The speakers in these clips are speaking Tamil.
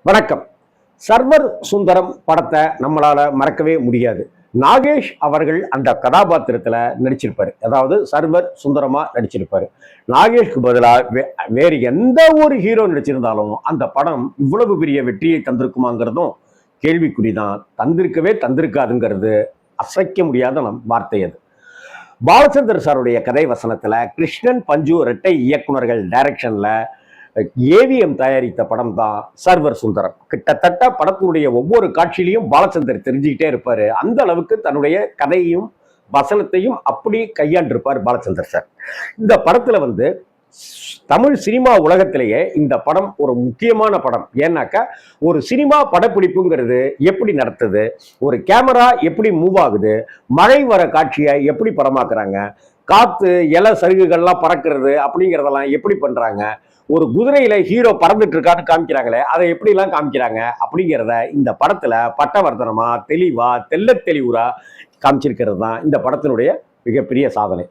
வணக்கம். சர்வர் சுந்தரம் படத்தை நம்மளால மறக்கவே முடியாது. நாகேஷ் அவர்கள் அந்த கதாபாத்திரத்துல நடிச்சிருப்பாரு. அதாவது சர்வர் சுந்தரமா நடிச்சிருப்பாரு. நாகேஷ்க்கு பதிலா வேறு எந்த ஒரு ஹீரோ நடிச்சிருந்தாலும் அந்த படம் இவ்வளவு பெரிய வெற்றியை தந்திருக்குமாங்கிறதும் கேள்விக்குறிதான். தந்திருக்காதுங்கிறது அசைக்க முடியாத வார்த்தை அது. பாலச்சந்தர் சாருடைய கதை வசனத்துல கிருஷ்ணன் பஞ்சு இரட்டை இயக்குனர்கள் டைரக்ஷன்ல ஏவிஎம் தயாரித்த படம் தான் சர்வர் சுந்தரம். கிட்டத்தட்ட படத்தினுடைய ஒவ்வொரு காட்சியிலையும் பாலச்சந்தர் தெரிஞ்சுக்கிட்டே இருப்பாரு. அந்த அளவுக்கு தன்னுடைய கதையையும் வசனத்தையும் அப்படி கையாண்டிருப்பார் பாலச்சந்தர் சார். இந்த படத்துல தமிழ் சினிமா உலகத்திலேயே இந்த படம் ஒரு முக்கியமான படம். ஏன்னாக்கா ஒரு சினிமா படப்பிடிப்புங்கிறது எப்படி நடத்துது, ஒரு கேமரா எப்படி மூவ் ஆகுது, மழை வர காட்சியை எப்படி படமாக்குறாங்க, காத்து இலை சருகுகள்லாம் பறக்கிறது அப்படிங்கிறதெல்லாம் எப்படி பண்றாங்க, ஒரு குதிரையில ஹீரோ பறந்துட்டு இருக்கான்னு காமிக்கிறாங்களே அதை எப்படி எல்லாம் காமிக்கிறாங்க அப்படிங்கிறத இந்த படத்துல பட்டவர்த்தனமா தெளிவா தெளிவுரா காமிச்சிருக்கிறது தான் இந்த படத்தினுடைய மிகப்பெரிய சாதனை.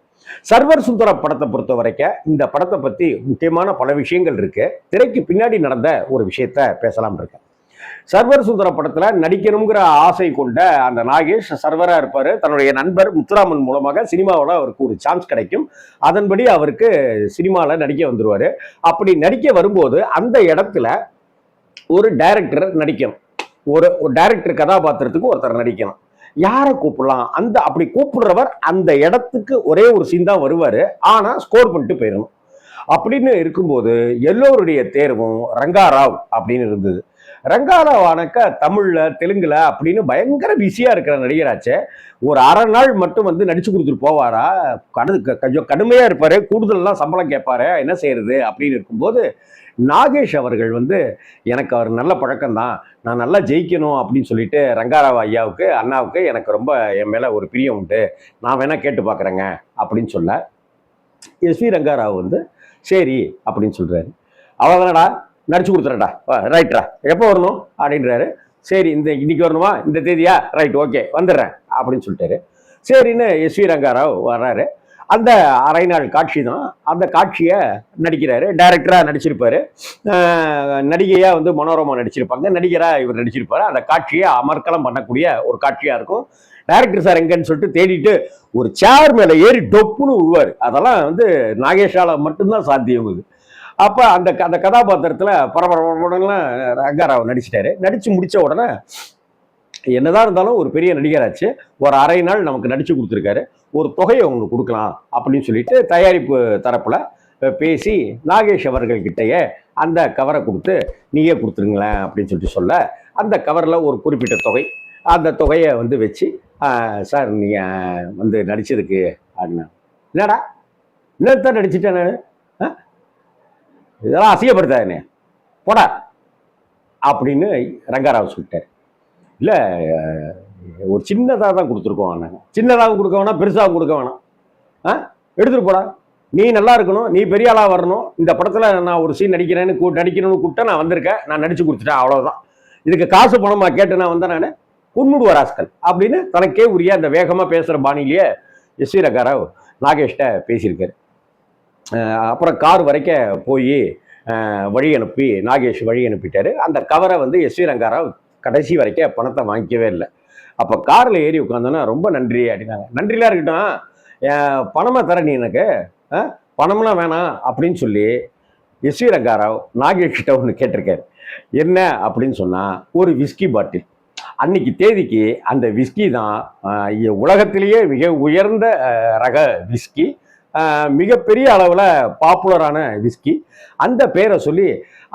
சர்வர் சுந்தரம் படத்தை பொறுத்த வரைக்கும் இந்த படத்தை பத்தி முக்கியமான பல விஷயங்கள் இருக்கு. திரைக்கு பின்னாடி நடந்த ஒரு விஷயத்த பேசலாம் இருக்கேன். சர்வர் சுந்தரம் படத்துல நடிக்கணுங்கிற ஆசை கொண்ட அந்த நாகேஷ் சர்வரா இருப்பாரு. தன்னுடைய நண்பர் முத்துராமன் மூலமாக சினிமாவில் அவருக்கு ஒரு சான்ஸ் கிடைக்கும். அதன்படி அவருக்கு சினிமாவில் நடிக்க வந்துருவாரு. அப்படி நடிக்க வரும்போது அந்த இடத்துல ஒரு டைரக்டர் நடிக்கணும். ஒரு டைரக்டர் கதாபாத்திரத்துக்கு ஒருத்தர் நடிக்கணும். யாரை கூப்பிடலாம்? அப்படி கூப்பிடுறவர் அந்த இடத்துக்கு ஒரே ஒரு சீன் தான் வருவாரு. ஆனா ஸ்கோர் பண்ணிட்டு போயிடணும். அப்படின்னு இருக்கும்போது எல்லோருடைய தேர்வும் ரங்காராவ் அப்படின்னு இருந்தது. ரங்காராவ் ஆனக்க தமிழ்ல தெலுங்குல அப்படின்னு பயங்கர பிஸியா இருக்கிற நடிகராச்சே. ஒரு அரை நாள் மட்டும் நடிச்சு கொடுத்துட்டு போவாரா? கொஞ்சம் கடுமையா இருப்பாரு, கூடுதல்லாம் சம்பளம் கேட்பாரு, என்ன செய்யறது அப்படின்னு இருக்கும்போது நாகேஷ் அவர்கள் எனக்கு அவர் நல்ல பழக்கம்தான், நான் நல்லா ஜெயிக்கணும் அப்படின்னு சொல்லிட்டு ரங்காராவ் ஐயாவுக்கு அண்ணாவுக்கு எனக்கு ரொம்ப என் மேல ஒரு பிரியம் உண்டு, நான் வேணா கேட்டு பாக்குறேங்க அப்படின்னு சொல்ல எஸ்வி ரங்காராவ் சரி அப்படின்னு சொல்றாரு. அவங்கடா நடிச்சு கொடுத்துறடா, ரைட்ரா, எப்போ வரணும் அப்படின்றாரு. சரி, இன்னைக்கு வரணுமா, இந்த தேதியா, ரைட், ஓகே வந்துடுறேன் அப்படின்னு சொல்லிட்டாரு. சரின்னு எஸ்வி ரங்காராவ் வர்றாரு. அந்த அரை நாள் காட்சி தான். அந்த காட்சியை நடிக்கிறாரு. டைரக்டரா நடிச்சிருப்பாரு, நடிகையா மனோரமா நடிச்சிருப்பாங்க, நடிகரா இவர் நடிச்சிருப்பாரு. அந்த காட்சியை அமர்க்கலம் பண்ணக்கூடிய ஒரு காட்சியா இருக்கும். டைரக்டர் சார் எங்கன்னு சொல்லிட்டு தேடிட்டு ஒரு சேர் மேல ஏறி டொப்புன்னு விழுவாரு. அதெல்லாம் நாகேஷால மட்டும்தான் சாத்தியம். அப்ப அந்த கதாபாத்திரத்துல பரபரப்பெல்லாம் ரங்காராவ் நடிச்சிட்டாரு. நடிச்சு முடிச்ச உடனே என்னதான் இருந்தாலும் ஒரு பெரிய நடிகராச்சு, ஒரு அரை நாள் நமக்கு நடிச்சு கொடுத்துருக்காரு, ஒரு தொகையை உங்களுக்கு கொடுக்கலாம் அப்படின்னு சொல்லிட்டு தயாரிப்பு தரப்புல பேசி நாகேஷ் அவர்கள் கிட்டயே அந்த கவரை கொடுத்து நீயே கொடுத்துருங்களேன் அப்படின்னு சொல்ல அந்த கவர்ல ஒரு குறிப்பிட்ட தொகை, அந்த தொகையை வச்சு சார் நீங்க நடிச்சதுக்கு அப்படின்னா, என்னடா இன்னத்தான் நடிச்சுட்டேன் நான், இதெல்லாம் அசிங்கப்படுத்தாதே போடா அப்படின்னு ரங்காராவ் சொல்லிட்டார். இல்லை, ஒரு சின்னதாக தான் கொடுத்துருக்கோம், நாங்கள் சின்னதாகவும் கொடுக்க வேணாம், பெருசாகவும் கொடுக்க வேணாம், எடுத்துட்டு போடா, நீ நல்லா இருக்கணும், நீ பெரிய ஆளாக வரணும், இந்த படத்தில் நான் ஒரு சீன் நடிக்கணும்னு கூப்பிட்டா நான் வந்திருக்கேன், நான் நடிச்சு கொடுத்துட்டேன், அவ்வளோதான், இதுக்கு காசு பணமாக கேட்டு நான் வந்தேன், நான் பொன்முடுவார் ஆஸ்கல் அப்படின்னு தனக்கே உரிய அந்த வேகமாக பேசுகிற பாணியிலேயே எஸ்வி ரங்காராவ் நாகேஷ்ட பேசியிருக்காரு. அப்புறம் கார் வரைக்கும் போய் வழி அனுப்பி நாகேஷ் வழி அனுப்பிட்டாரு. அந்த கவரை எஸ்வி ரங்காராவ் கடைசி வரைக்கும் பணத்தை வாங்கிக்கவே இல்லை. அப்போ காரில் ஏறி உட்காந்தோன்னா ரொம்ப நன்றி அப்படின்னாங்க. நன்றிலாம் இருக்கட்டும், பணமாக தர நீ எனக்கு, பணம்லாம் வேணாம் அப்படின்னு சொல்லி எஸ்வி ரங்காராவ் நாகேஷ் கிட்ட ஒன்று கேட்டிருக்காரு. என்ன அப்படின்னு சொன்னால், ஒரு விஸ்கி பாட்டில். அன்னைக்கு தேதிக்கு அந்த விஸ்கி தான் உலகத்திலேயே மிக உயர்ந்த ரக விஸ்கி, மிகப்பெரிய அளவில் பாப்புலரான விஸ்கி. அந்த பேரை சொல்லி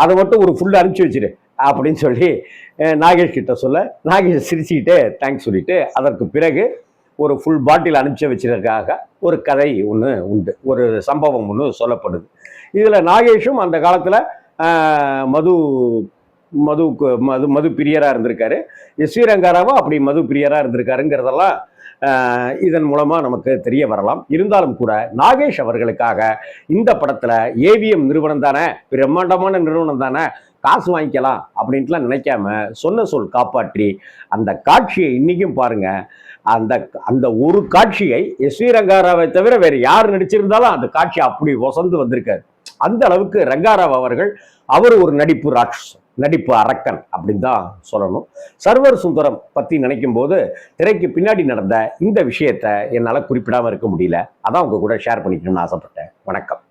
அதை மட்டும் ஒரு ஃபுல்லாக அனுப்பிச்சி வச்சிரு அப்படின்னு சொல்லி நாகேஷ் கிட்ட சொல்ல, நாகேஷ் சிரிச்சுக்கிட்டே தேங்க்ஸ் சொல்லிட்டு அதற்கு பிறகு ஒரு ஃபுல் பாட்டில் அனுப்பிச்சு வச்சிருக்காக ஒரு கதை ஒன்று உண்டு, ஒரு சம்பவம் ஒன்று சொல்லப்படுது. இதில் நாகேஷும் அந்த காலத்தில் மது பிரியராக இருந்திருக்காரு, எஸ்வி ரங்காராவும் அப்படி மது பிரியராக இருந்திருக்காருங்கிறதெல்லாம் இதன் மூலமா நமக்கு தெரிய வரலாம். இருந்தாலும் கூட நாகேஷ் அவர்களுக்காக இந்த படத்துல ஏவிஎம் நிறுவனம் தானே, பிரம்மாண்டமான நிறுவனம் தானே, காசு வாங்கிக்கலாம் அப்படின்ட்டுலாம் நினைக்காம சொன்ன சொல் காப்பாற்றி அந்த காட்சியை இன்னைக்கும் பாருங்க. அந்த ஒரு காட்சியை எஸ்வி ரங்காராவை தவிர வேற யார் நடிச்சிருந்தாலும் அந்த காட்சி அப்படி வசந்து வந்திருக்காரு. அந்த அளவுக்கு ரங்காராவ் அவர்கள் அவர் ஒரு நடிப்பு ராட்சசம். நடிப்பு அரக்கன் அப்படின்னு தான் சொல்லணும். சர்வர் சுந்தரம் பற்றி நினைக்கும் போது திரைக்கு பின்னாடி நடந்த இந்த விஷயத்தை என்னால் குறிப்பிடாமல் இருக்க முடியல. அதான் உங்க கூட ஷேர் பண்ணிக்கணும்னு ஆசைப்பட்டேன். வணக்கம்.